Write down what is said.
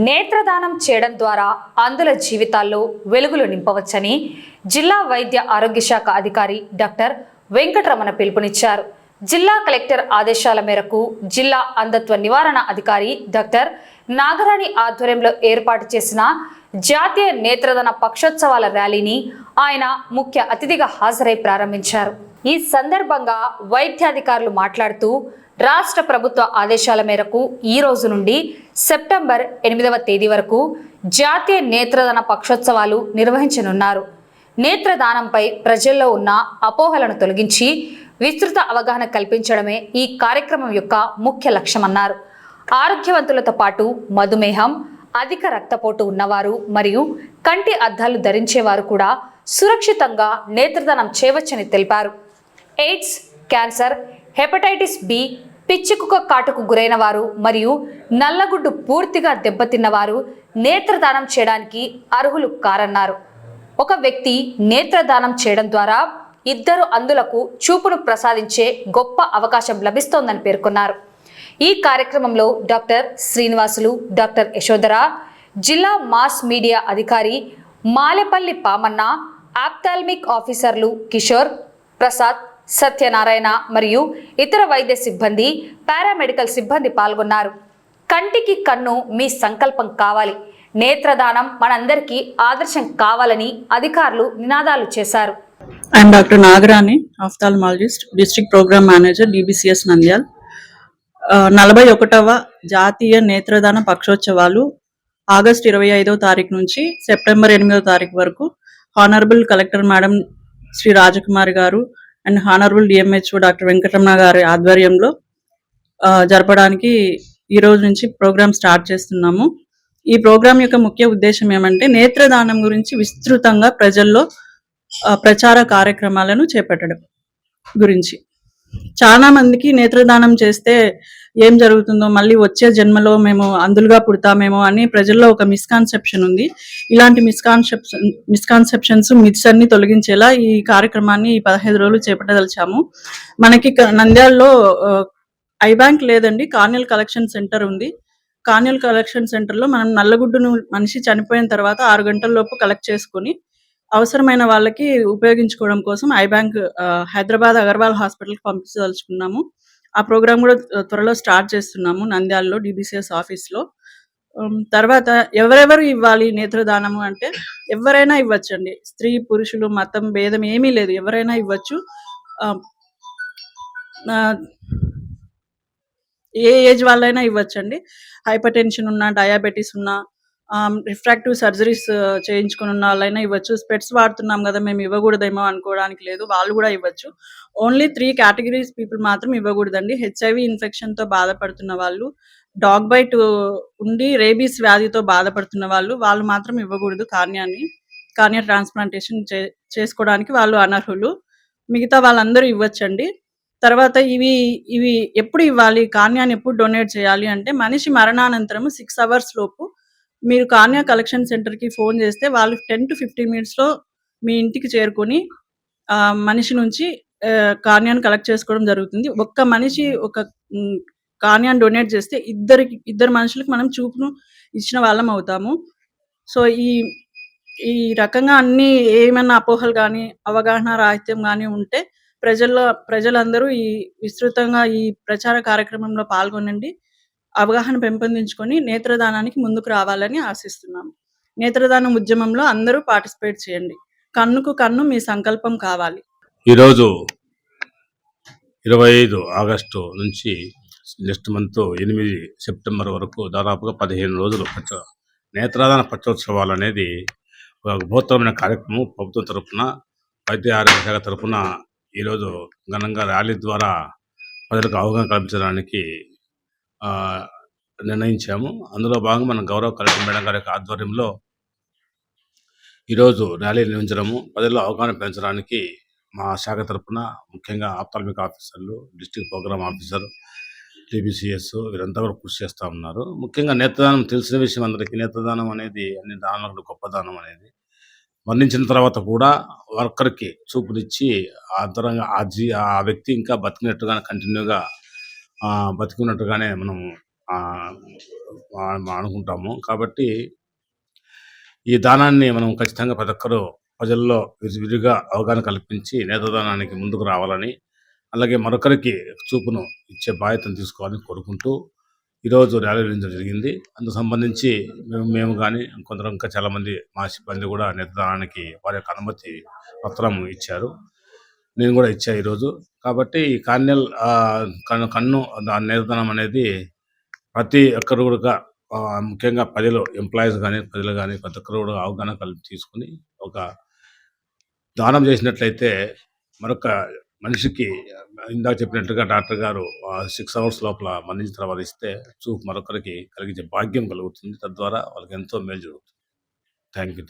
నేత్రదానం చేయడం ద్వారా అందుల జీవితాల్లో వెలుగులు నింపవచ్చని జిల్లా వైద్య ఆరోగ్య శాఖ అధికారి డాక్టర్ వెంకటరమణ పిలుపునిచ్చారు. జిల్లా కలెక్టర్ ఆదేశాల మేరకు జిల్లా అంధత్వ నివారణ అధికారి డాక్టర్ నాగరాణి ఆధ్వర్యంలో ఏర్పాటు చేసిన జాతీయ నేత్రదాన పక్షోత్సవాల ర్యాలీని ఆయన ముఖ్య అతిథిగా హాజరై ప్రారంభించారు. ఈ సందర్భంగా వైద్యాధికారులు మాట్లాడుతూ రాష్ట్ర ప్రభుత్వ ఆదేశాల మేరకు ఈ రోజు నుండి సెప్టెంబర్ 8వ తేదీ వరకు జాతీయ నేత్రదాన పక్షోత్సవాలు నిర్వహించనున్నారు. నేత్రదానంపై ప్రజల్లో ఉన్న అపోహలను తొలగించి విస్తృత అవగాహన కల్పించడమే ఈ కార్యక్రమం యొక్క ముఖ్య లక్ష్యమన్నారు. ఆరోగ్యవంతులతో పాటు మధుమేహం, అధిక రక్తపోటు ఉన్నవారు మరియు కంటి అద్దాలు ధరించేవారు కూడా సురక్షితంగా నేత్రదానం చేయవచ్చని తెలిపారు. ఎయిడ్స్, క్యాన్సర్, హెపటైటిస్ బి, పిచ్చికుక్క కాటుకు గురైన వారు మరియు నల్లగుడ్డు పూర్తిగా దెబ్బతిన్నవారు నేత్రదానం చేయడానికి అర్హులు కారన్నారు. ఒక వ్యక్తి నేత్రదానం చేయడం ద్వారా ఇద్దరు అంధులకు చూపును ప్రసాదించే గొప్ప అవకాశం లభిస్తోందని పేర్కొన్నారు. ఈ కార్యక్రమంలో డాక్టర్ శ్రీనివాసులు, డాక్టర్ యశోధర, జిల్లా మాస్ మీడియా అధికారి మాలేపల్లి పామన్న, ఆప్థాల్మిక్ ఆఫీసర్లు కిషోర్, ప్రసాద్, సత్యనారాయణ మరియు ఇతర వైద్య సిబ్బంది, పారామెడికల్ సిబ్బంది పాల్గొన్నారు. కంటికి కన్ను మీ సంకల్పం కావాలి, నేత్రదానం మనందరికీ ఆదర్శం కావాలని అధికారులు నినాదాలు చేశారు. I'm doctor Nagarani, ophthalmologist, district program manager, DBCS Nandyal. 41వ జాతీయ నేత్రదాన పక్షోత్సవాలు ఆగస్టు 25వ తారీఖు నుంచి సెప్టెంబర్ 8వ తారీఖు వరకు హానరబుల్ కలెక్టర్ మేడం శ్రీ రాజకుమారి గారు and honourable DMHO doctor Venkataramana గారి ఆధ్వర్యంలో జరపడానికి ఈ రోజు నుంచి ప్రోగ్రామ్ స్టార్ట్ చేస్తున్నాము. ఈ ప్రోగ్రాం యొక్క ముఖ్య ఉద్దేశం ఏమంటే నేత్రదానం గురించి విస్తృతంగా ప్రజల్లో ప్రచార కార్యక్రమాలను చేపట్టడం గురించి. చాలా మందికి నేత్రదానం చేస్తే ఏం జరుగుతుందో, మళ్ళీ వచ్చే జన్మలో మేము అంధులుగా పుడతామేమో అని ప్రజల్లో ఒక మిస్కాన్సెప్షన్ ఉంది. ఇలాంటి మిస్కాన్సెప్షన్స్, మిత్స్ అన్ని తొలగించేలా ఈ కార్యక్రమాన్ని 15 రోజులు చేపట్టదలిచాము. మనకి నంద్యాలలో ఐ బ్యాంక్ లేదండి, కార్నియల్ కలెక్షన్ సెంటర్ ఉంది. కార్నియల్ కలెక్షన్ సెంటర్లో మనం నల్లగుడ్డును మనిషి చనిపోయిన తర్వాత 6 గంటల లోపు కలెక్ట్ చేసుకుని అవసరమైన వాళ్ళకి ఉపయోగించుకోవడం కోసం ఐ బ్యాంక్ హైదరాబాద్ అగర్వాల్ హాస్పిటల్కి పంపించదలుచుకున్నాము. ఆ ప్రోగ్రామ్ కూడా త్వరలో స్టార్ట్ చేస్తున్నాము నంద్యాలలో DBCS ఆఫీస్లో. తర్వాత ఎవరెవరు ఇవ్వాలి నేత్రదానము అంటే ఎవరైనా ఇవ్వచ్చండి. స్త్రీ, పురుషులు, మతం భేదం ఏమీ లేదు, ఎవరైనా ఇవ్వచ్చు. ఏ ఏజ్ వాళ్ళైనా ఇవ్వచ్చండి. హైపర్ టెన్షన్ ఉన్నా, డయాబెటీస్ ఉన్నా, రిఫ్రాక్టివ్ సర్జరీస్ చేయించుకుని ఉన్న వాళ్ళైనా ఇవ్వచ్చు. స్పెట్స్ వాడుతున్నాం కదా మేము ఇవ్వకూడదేమో అనుకోవడానికి లేదు, వాళ్ళు కూడా ఇవ్వచ్చు. ఓన్లీ 3 కేటగిరీస్ పీపుల్ మాత్రం ఇవ్వకూడదండి. HIV ఇన్ఫెక్షన్తో బాధపడుతున్న వాళ్ళు, డాగ్ బైట్ ఉండి రేబీస్ వ్యాధితో బాధపడుతున్న వాళ్ళు మాత్రం ఇవ్వకూడదు. కార్నియా ట్రాన్స్ప్లాంటేషన్ చేసుకోవడానికి వాళ్ళు అనర్హులు. మిగతా వాళ్ళందరూ ఇవ్వచ్చండి. తర్వాత ఇవి ఎప్పుడు ఇవ్వాలి, కార్నియాని ఎప్పుడు డొనేట్ చేయాలి అంటే మనిషి మరణానంతరం 6 hours లోపు మీరు కార్నియా కలెక్షన్ సెంటర్కి ఫోన్ చేస్తే వాళ్ళు 10 to 15 minutesలో మీ ఇంటికి చేరుకొని మనిషి నుంచి కార్నియాని కలెక్ట్ చేసుకోవడం జరుగుతుంది. ఒక్క మనిషి ఒక కార్నియాని డొనేట్ చేస్తే ఇద్దరు మనుషులకు మనం చూపును ఇచ్చిన వాళ్ళం అవుతాము. సో ఈ రకంగా అన్ని ఏమైనా అపోహలు కానీ, అవగాహన రాహిత్యం కానీ ఉంటే ప్రజలందరూ ఈ విస్తృతంగా ఈ ప్రచార కార్యక్రమంలో పాల్గొనండి. అవగాహన పెంపొందించుకొని నేత్రదానానికి ముందుకు రావాలని ఆశిస్తున్నాము. నేత్రదానం ఉద్యమంలో అందరూ పార్టిసిపేట్ చేయండి. కన్నుకు కన్ను మీ సంకల్పం కావాలి. ఈరోజు 25 ఆగస్టు నుంచి నెక్స్ట్ మంత్ 8 సెప్టెంబర్ వరకు దాదాపుగా 15 రోజులు నేత్రదాన పక్షోత్సవాలు అనేది ఒక బృహత్తరమైన కార్యక్రమం. ప్రభుత్వం తరఫున, వైద్య ఆరోగ్య శాఖ తరఫున ఈరోజు ఘనంగా ర్యాలీ ద్వారా ప్రజలకు అవగాహన కల్పించడానికి నిర్ణయించాము. అందులో భాగంగా మన గౌరవ కలెక్టర్ మేడం గారి ఆధ్వర్యంలో ఈరోజు ర్యాలీ నిర్వహించడము, ప్రజల్లో అవగాహన పెంచడానికి మా శాఖ తరఫున ముఖ్యంగా ఆప్థాల్మిక్ ఆఫీసర్లు, డిస్ట్రిక్ట్ ప్రోగ్రామ్ ఆఫీసర్, DBCS వీరంతా కూడా కృషి చేస్తూ ఉన్నారు. ముఖ్యంగా నేత్రదానం తెలిసిన విషయం అందరికీ. నేత్రదానం అనేది అన్ని దానాలకు గొప్ప దానం అనేది. మరణించిన తర్వాత కూడా వర్కర్కి చూపునిచ్చి అంతరంగా ఆ వ్యక్తి ఇంకా బతికినట్టుగానే, కంటిన్యూగా బతికినట్టుగానే మనం అనుకుంటాము. కాబట్టి ఈ దానాన్ని మనం ఖచ్చితంగా ప్రతి ఒక్కరూ ప్రజల్లో విరివిగా అవగాహన కల్పించి నేత్రదానానికి ముందుకు రావాలని, అలాగే మరొకరికి చూపును ఇచ్చే బాధ్యతను తీసుకోవాలని కోరుకుంటూ ఈరోజు ర్యాలీ నిర్వహించడం జరిగింది. అందుకు సంబంధించి మేము కానీ కొందరు ఇంకా చాలామంది మా సిబ్బంది కూడా నేత్రదానానికి వారి యొక్క అనుమతి పత్రం ఇచ్చారు. నేను కూడా ఇచ్చా ఈరోజు. కాబట్టి ఈ కార్నియల్ కన్ను నేత్రదానం అనేది ప్రతి ఒక్కరు కూడా ముఖ్యంగా ప్రజలు ఎంప్లాయీస్ కానీ ప్రజలు కానీ ప్రతి ఒక్కరు కూడా అవగాహన తీసుకుని ఒక దానం చేసినట్లయితే మరొక మనిషికి ఇందాక చెప్పినట్టుగా డాక్టర్ గారు 6 అవర్స్ లోపల మరణించిన తర్వాత ఇస్తే చూపు మరొకరికి కలిగించే భాగ్యం కలుగుతుంది. తద్వారా వాళ్ళకి ఎంతో మేలు జరుగుతుంది. Thank you.